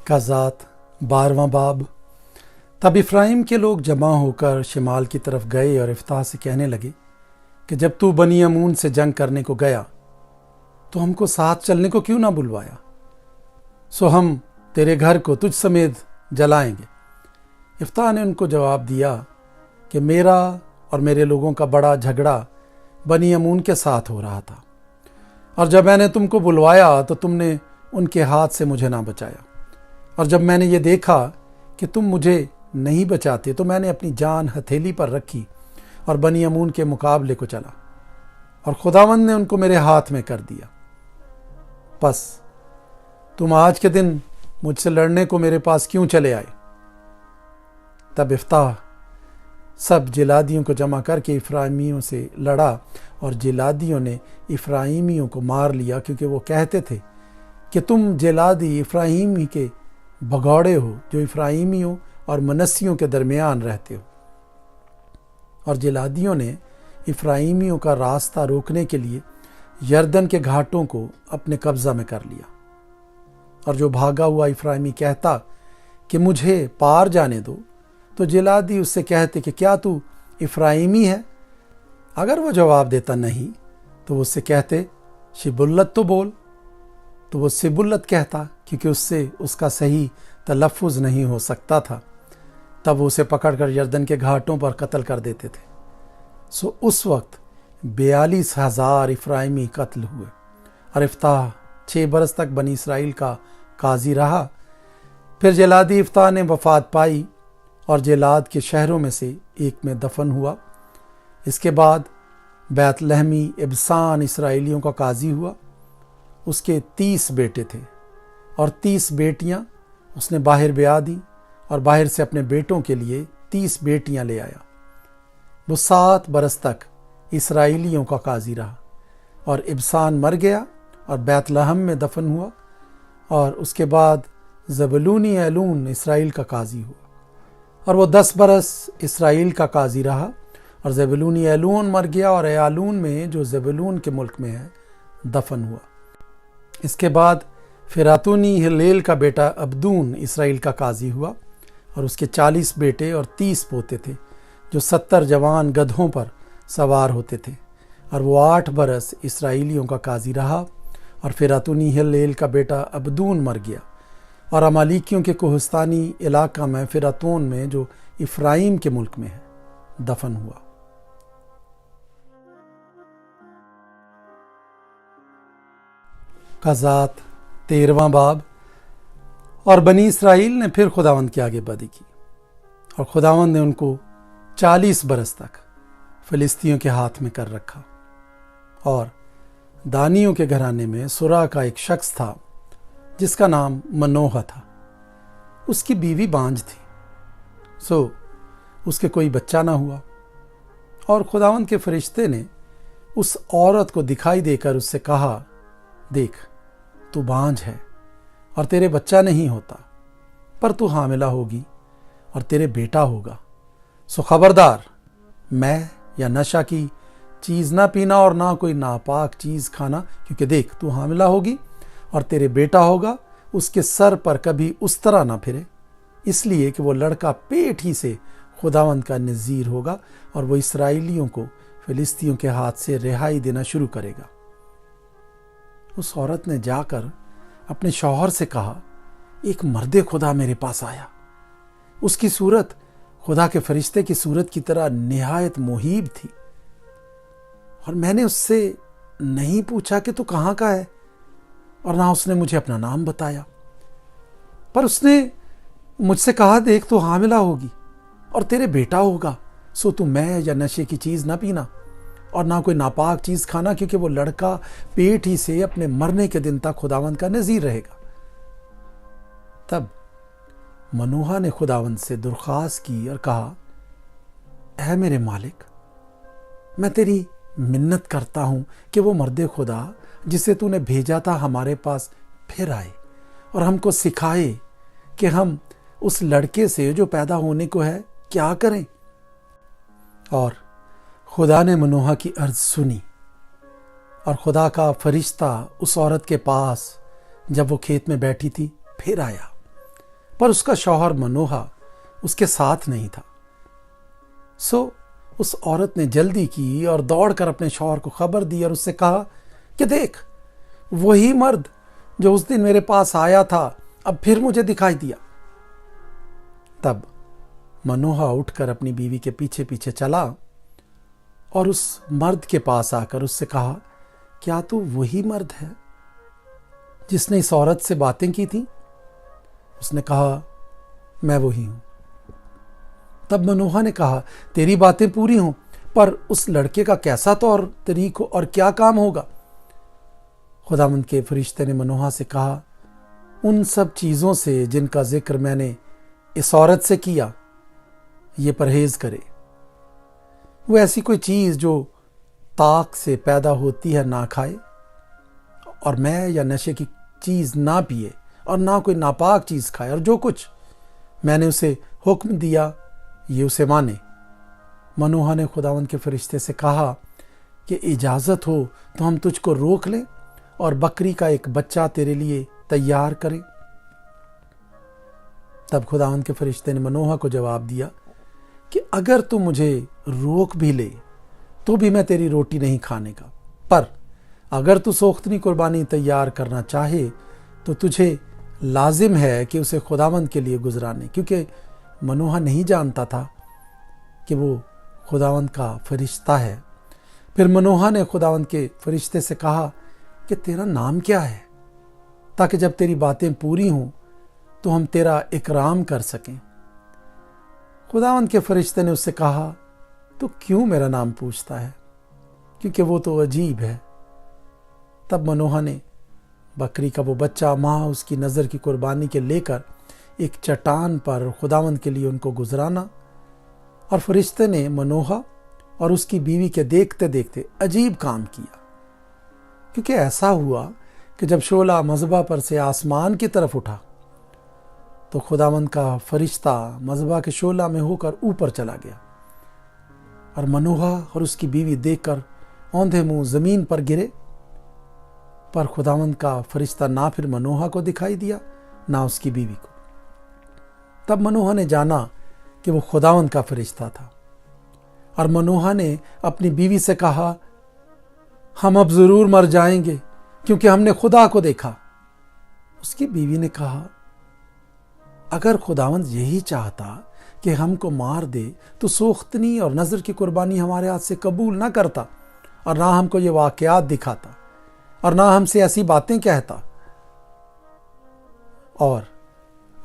کا ذات 12واں باب۔ تب افرایم کے لوگ جمع ہو کر شمال کی طرف گئے اور افتح سے کہنے لگے کہ جب تو بنی امون سے جنگ کرنے کو گیا تو ہم کو ساتھ چلنے کو کیوں نہ بلوایا؟ سو ہم تیرے گھر کو تجھ سمیت جلائیں گے۔ افتح نے ان کو جواب دیا کہ میرا اور میرے لوگوں کا بڑا جھگڑا بنی امون کے ساتھ ہو رہا تھا، اور جب میں نے تم کو بلوایا تو تم نے ان کے ہاتھ سے مجھے نہ بچایا، اور جب میں نے یہ دیکھا کہ تم مجھے نہیں بچاتے تو میں نے اپنی جان ہتھیلی پر رکھی اور بنی امون کے مقابلے کو چلا، اور خداوند نے ان کو میرے ہاتھ میں کر دیا۔ پس تم آج کے دن مجھ سے لڑنے کو میرے پاس کیوں چلے آئے؟ تب افتح سب جلادیوں کو جمع کر کے افرائیمیوں سے لڑا، اور جلادیوں نے افرائیمیوں کو مار لیا، کیونکہ وہ کہتے تھے کہ تم جلادی افراہیمی کے بھگوڑے ہو جو افرائیمیوں اور منسیوں کے درمیان رہتے ہو۔ اور جلادیوں نے افرائیمیوں کا راستہ روکنے کے لیے یردن کے گھاٹوں کو اپنے قبضہ میں کر لیا، اور جو بھاگا ہوا افرائیمی کہتا کہ مجھے پار جانے دو تو جلادی اس سے کہتے کہ کیا تو افرائیمی ہے؟ اگر وہ جواب دیتا نہیں تو وہ اس سے کہتے شبلت تو بول، تو وہ سبلت کہتا، کیونکہ اس سے اس کا صحیح تلفظ نہیں ہو سکتا تھا۔ تب وہ اسے پکڑ کر یردن کے گھاٹوں پر قتل کر دیتے تھے۔ سو اس وقت 42,000 افرائیمی قتل ہوئے، اور افتح 6 برس تک بنی اسرائیل کا قاضی رہا۔ پھر جلادی افتح نے وفات پائی اور جلاد کے شہروں میں سے ایک میں دفن ہوا۔ اس کے بعد بیت لحمی ابسان اسرائیلیوں کا قاضی ہوا۔ اس کے 30 بیٹے تھے اور 30 بیٹیاں اس نے باہر بیاہ دیں، اور باہر سے اپنے بیٹوں کے لیے 30 بیٹیاں لے آیا۔ وہ 7 برس تک اسرائیلیوں کا قاضی رہا، اور ابسان مر گیا اور بیت لحم میں دفن ہوا، اور اس کے بعد زبلونی ایلون اسرائیل کا قاضی ہوا، اور وہ 10 برس اسرائیل کا قاضی رہا، اور زبلونی ایلون مر گیا اور ایالون میں جو زبلون کے ملک میں ہے دفن ہوا۔ اس کے بعد فراتونی ہلیل کا بیٹا عبدون اسرائیل کا قاضی ہوا، اور اس کے 40 بیٹے اور 30 پوتے تھے جو 70 جوان گدھوں پر سوار ہوتے تھے، اور وہ 8 برس اسرائیلیوں کا قاضی رہا۔ اور فراتونی ہلیل کا بیٹا عبدون مر گیا، اور امالیکیوں کے کوہستانی علاقہ میں فراتون میں جو افرائیم کے ملک میں ہے دفن ہوا۔ قضات 13واں باب۔ اور بنی اسرائیل نے پھر خداوند کے آگے بدی کی، اور خداوند نے ان کو 40 برس تک فلسطینیوں کے ہاتھ میں کر رکھا۔ اور دانیوں کے گھرانے میں سورا کا ایک شخص تھا جس کا نام منوہ تھا۔ اس کی بیوی بانجھ تھی، سو اس کے کوئی بچہ نہ ہوا، اور خداوند کے فرشتے نے اس عورت کو دکھائی دے کر اس سے کہا، دیکھ تو بانجھ ہے اور تیرے بچہ نہیں ہوتا، پر تو حاملہ ہوگی اور تیرے بیٹا ہوگا، سو خبردار میں یا نشہ کی چیز نہ پینا اور نہ کوئی ناپاک چیز کھانا، کیونکہ دیکھ تو حاملہ ہوگی اور تیرے بیٹا ہوگا، اس کے سر پر کبھی اس طرح نہ پھرے، اس لیے کہ وہ لڑکا پیٹ ہی سے خداوند کا نذیر ہوگا، اور وہ اسرائیلیوں کو فلسطینیوں کے ہاتھ سے رہائی دینا شروع کرے گا۔ اس عورت نے جا کر اپنے شوہر سے کہا، ایک مرد خدا میرے پاس آیا، اس کی صورت خدا کے فرشتے کی صورت کی طرح نہایت مہیب تھی، اور میں نے اس سے نہیں پوچھا کہ تو کہاں کا ہے، اور نہ اس نے مجھے اپنا نام بتایا، پر اس نے مجھ سے کہا، دیکھ تو حاملہ ہوگی اور تیرے بیٹا ہوگا، سو تو میں یا نشے کی چیز نہ پینا اور نہ کوئی ناپاک چیز کھانا، کیونکہ وہ لڑکا پیٹ ہی سے اپنے مرنے کے دن تک خداوند کا نذیر رہے گا۔ تب منوہا نے خداوند سے درخواست کی اور کہا، اے میرے مالک، میں تیری منت کرتا ہوں کہ وہ مرد خدا جسے تو نے بھیجا تھا ہمارے پاس پھر آئے، اور ہم کو سکھائے کہ ہم اس لڑکے سے جو پیدا ہونے کو ہے کیا کریں۔ اور خدا نے منوہا کی عرض سنی، اور خدا کا فرشتہ اس عورت کے پاس جب وہ کھیت میں بیٹھی تھی پھر آیا، پر اس کا شوہر منوہا اس کے ساتھ نہیں تھا۔ سو اس عورت نے جلدی کی اور دوڑ کر اپنے شوہر کو خبر دی اور اس سے کہا کہ دیکھ، وہی مرد جو اس دن میرے پاس آیا تھا اب پھر مجھے دکھائی دیا۔ تب منوہا اٹھ کر اپنی بیوی کے پیچھے پیچھے چلا اور اس مرد کے پاس آ کر اس سے کہا، کیا تو وہی مرد ہے جس نے اس عورت سے باتیں کی تھیں؟ اس نے کہا، میں وہی ہوں۔ تب منوہا نے کہا، تیری باتیں پوری ہوں، پر اس لڑکے کا کیسا طور طریق اور کیا کام ہوگا؟ خداوند کے فرشتے نے منوہا سے کہا، ان سب چیزوں سے جن کا ذکر میں نے اس عورت سے کیا یہ پرہیز کرے۔ وہ ایسی کوئی چیز جو طاق سے پیدا ہوتی ہے نہ کھائے، اور میں یا نشے کی چیز نہ پیے، اور نہ کوئی ناپاک چیز کھائے، اور جو کچھ میں نے اسے حکم دیا یہ اسے مانے۔ منوہا نے خداوند کے فرشتے سے کہا کہ اجازت ہو تو ہم تجھ کو روک لیں اور بکری کا ایک بچہ تیرے لیے تیار کریں۔ تب خداوند کے فرشتے نے منوہا کو جواب دیا کہ اگر تو مجھے روک بھی لے تو بھی میں تیری روٹی نہیں کھانے کا، پر اگر تو سوختنی قربانی تیار کرنا چاہے تو تجھے لازم ہے کہ اسے خداوند کے لیے گزرانے، کیونکہ منوہا نہیں جانتا تھا کہ وہ خداوند کا فرشتہ ہے۔ پھر منوہا نے خداوند کے فرشتے سے کہا کہ تیرا نام کیا ہے، تاکہ جب تیری باتیں پوری ہوں تو ہم تیرا اکرام کر سکیں۔ خداوند کے فرشتے نے اس سے کہا، تو کیوں میرا نام پوچھتا ہے، کیونکہ وہ تو عجیب ہے۔ تب منوہا نے بکری کا وہ بچہ ماں اس کی نظر کی قربانی کے لے کر ایک چٹان پر خداوند کے لیے ان کو گزرانا، اور فرشتے نے منوہا اور اس کی بیوی کے دیکھتے دیکھتے عجیب کام کیا، کیونکہ ایسا ہوا کہ جب شعلہ مذبح پر سے آسمان کی طرف اٹھا تو خداوند کا فرشتہ مذبح کے شعلہ میں ہو کر اوپر چلا گیا، اور منوہا اور اس کی بیوی دیکھ کر اوندھے منہ زمین پر گرے، پر خداوند کا فرشتہ نہ پھر منوہا کو دکھائی دیا نہ اس کی بیوی کو۔ تب منوہا نے جانا کہ وہ خداوند کا فرشتہ تھا، اور منوہا نے اپنی بیوی سے کہا، ہم اب ضرور مر جائیں گے کیونکہ ہم نے خدا کو دیکھا۔ اس کی بیوی نے کہا، اگر خداوند یہی چاہتا کہ ہم کو مار دے تو سوختنی اور نذر کی قربانی ہمارے ہاتھ سے قبول نہ کرتا، اور نہ ہم کو یہ واقعات دکھاتا، اور نہ ہم سے ایسی باتیں کہتا۔ اور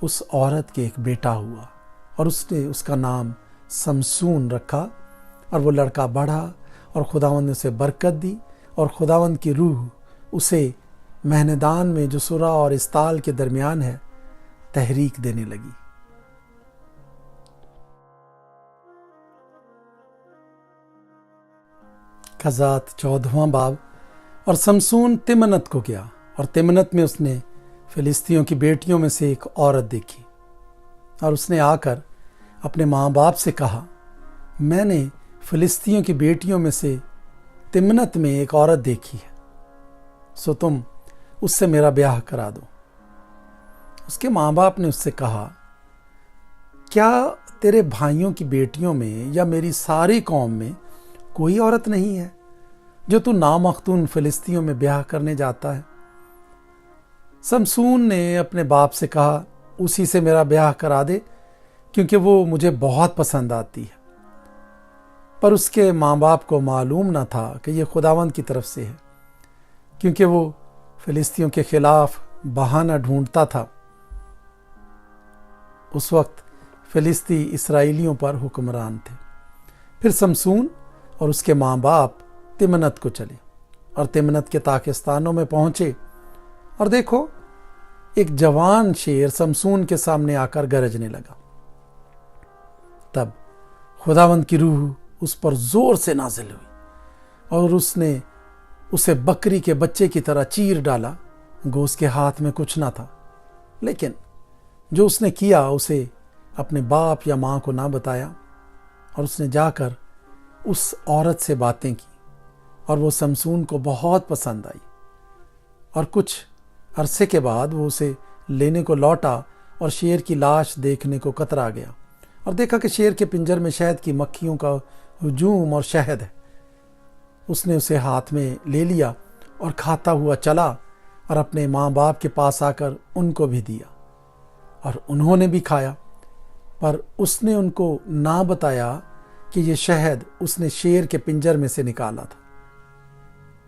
اس عورت کے ایک بیٹا ہوا، اور اس نے اس کا نام سمسون رکھا، اور وہ لڑکا بڑھا، اور خداوند نے اسے برکت دی، اور خداوند کی روح اسے مہندان میں جو سرا اور استال کے درمیان ہے تحریک دینے لگی۔ قضات 14واں باب۔ اور سمسون تمنت کو گیا، اور تمنت میں اس نے فلسطینیوں کی بیٹیوں میں سے ایک عورت دیکھی، اور اس نے آ کر اپنے ماں باپ سے کہا، میں نے فلسطینیوں کی بیٹیوں میں سے تمنت میں ایک عورت دیکھی ہے، سو تم اس سے میرا بیاہ کرا دو۔ اس کے ماں باپ نے اس سے کہا، کیا تیرے بھائیوں کی بیٹیوں میں یا میری ساری قوم میں کوئی عورت نہیں ہے جو تو نامختون فلسطینیوں میں بیاہ کرنے جاتا ہے؟ سمسون نے اپنے باپ سے کہا، اسی سے میرا بیاہ کرا دے، کیونکہ وہ مجھے بہت پسند آتی ہے۔ پر اس کے ماں باپ کو معلوم نہ تھا کہ یہ خداوند کی طرف سے ہے، کیونکہ وہ فلسطینیوں کے خلاف بہانہ ڈھونڈتا تھا۔ اس وقت فلسطی اسرائیلیوں پر حکمران تھے۔ پھر سمسون اور اس کے ماں باپ تمنت کو چلے، اور تمنت کے تاکستانوں میں پہنچے، اور دیکھو ایک جوان شیر سمسون کے سامنے آ کر گرجنے لگا۔ تب خداوند کی روح اس پر زور سے نازل ہوئی، اور اس نے اسے بکری کے بچے کی طرح چیر ڈالا، گو اس کے ہاتھ میں کچھ نہ تھا، لیکن جو اس نے کیا اسے اپنے باپ یا ماں کو نہ بتایا، اور اس نے جا کر اس عورت سے باتیں کی، اور وہ سمسون کو بہت پسند آئی، اور کچھ عرصے کے بعد وہ اسے لینے کو لوٹا اور شیر کی لاش دیکھنے کو کترا گیا اور دیکھا کہ شیر کے پنجر میں شہد کی مکھیوں کا ہجوم اور شہد ہے۔ اس نے اسے ہاتھ میں لے لیا اور کھاتا ہوا چلا اور اپنے ماں باپ کے پاس آ کر ان کو بھی دیا اور انہوں نے بھی کھایا، پر اس نے ان کو نہ بتایا کہ یہ شہد اس نے شیر کے پنجر میں سے نکالا تھا۔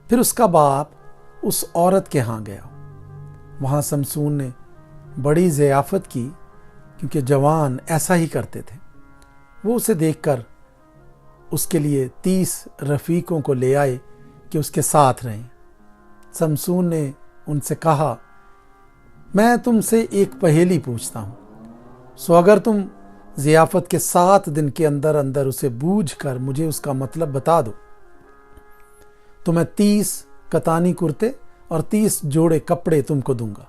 پھر اس کا باپ اس عورت کے ہاں گیا۔ وہاں سمسون نے بڑی ضیافت کی، کیونکہ جوان ایسا ہی کرتے تھے۔ وہ اسے دیکھ کر اس کے لیے 30 رفیقوں کو لے آئے کہ اس کے ساتھ رہیں۔ سمسون نے ان سے کہا، میں تم سے ایک پہیلی پوچھتا ہوں، سو اگر تم ضیافت کے 7 دن کے اندر اندر اسے بوجھ کر مجھے اس کا مطلب بتا دو تو میں 30 کتانی کرتے اور 30 جوڑے کپڑے تم کو دوں گا،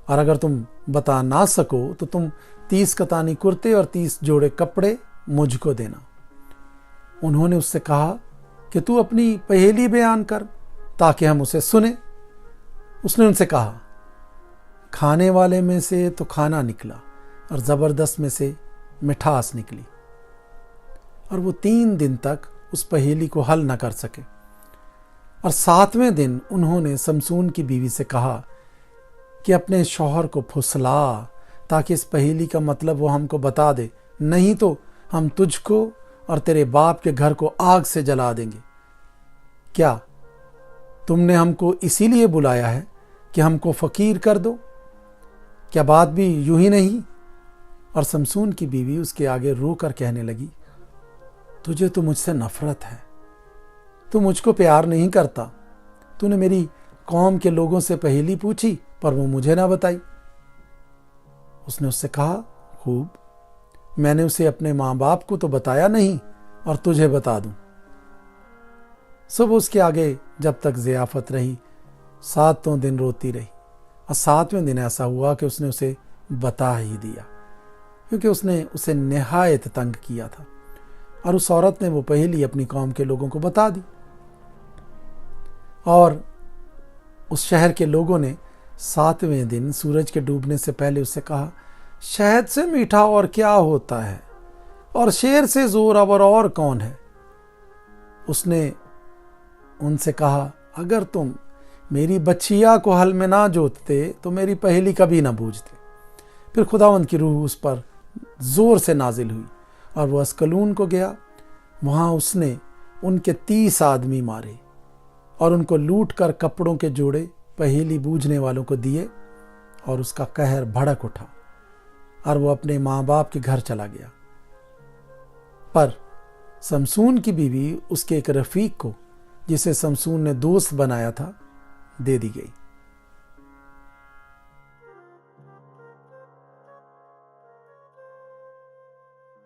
اور اگر تم بتا نہ سکو تو تم 30 کتانی کرتے اور 30 جوڑے کپڑے مجھ کو دینا۔ انہوں نے اس سے کہا کہ تو اپنی پہیلی بیان کر تاکہ ہم اسے سنیں۔ اس نے ان سے کہا، کھانے والے میں سے تو کھانا نکلا اور زبردست میں سے مٹھاس نکلی، اور وہ 3 دن تک اس پہیلی کو حل نہ کر سکے۔ اور 7ویں دن انہوں نے سمسون کی بیوی سے کہا کہ اپنے شوہر کو پھسلا تاکہ اس پہیلی کا مطلب وہ ہم کو بتا دے، نہیں تو ہم تجھ کو اور تیرے باپ کے گھر کو آگ سے جلا دیں گے۔ کیا تم نے ہم کو اسی لیے بلایا ہے کہ ہم کو فقیر کر دو؟ کیا بات بھی یوں ہی نہیں؟ اور سمسون کی بیوی اس کے آگے رو کر کہنے لگی، تجھے تو مجھ سے نفرت ہے، تو مجھ کو پیار نہیں کرتا، تو نے میری قوم کے لوگوں سے پہیلی پوچھی پر وہ مجھے نہ بتائی۔ اس نے اس سے کہا، خوب، میں نے اسے اپنے ماں باپ کو تو بتایا نہیں اور تجھے بتا دوں۔ صبح اس کے آگے جب تک ضیافت رہی 7 دن روتی رہی، اور 7ویں دن ایسا ہوا کہ اس نے اسے بتا ہی دیا، کیونکہ اس نے اسے نہایت تنگ کیا تھا، اور اس عورت نے وہ پہیلی اپنی قوم کے لوگوں کو بتا دی۔ اور اس شہر کے لوگوں نے 7ویں دن سورج کے ڈوبنے سے پہلے اس سے کہا، شہد سے میٹھا اور کیا ہوتا ہے، اور شیر سے زور آور اور کون ہے؟ اس نے ان سے کہا، اگر تم میری بچیا کو حل میں نہ جوتتے تو میری پہیلی کبھی نہ بوجھتے۔ پھر خداوند کی روح اس پر زور سے نازل ہوئی اور وہ اسکلون کو گیا۔ وہاں اس نے ان کے 30 آدمی مارے اور ان کو لوٹ کر کپڑوں کے جوڑے پہیلی بوجھنے والوں کو دیے، اور اس کا قہر بھڑک اٹھا اور وہ اپنے ماں باپ کے گھر چلا گیا۔ پر سمسون کی بیوی اس کے ایک رفیق کو، جسے سمسون نے دوست بنایا تھا، دے دی گئی۔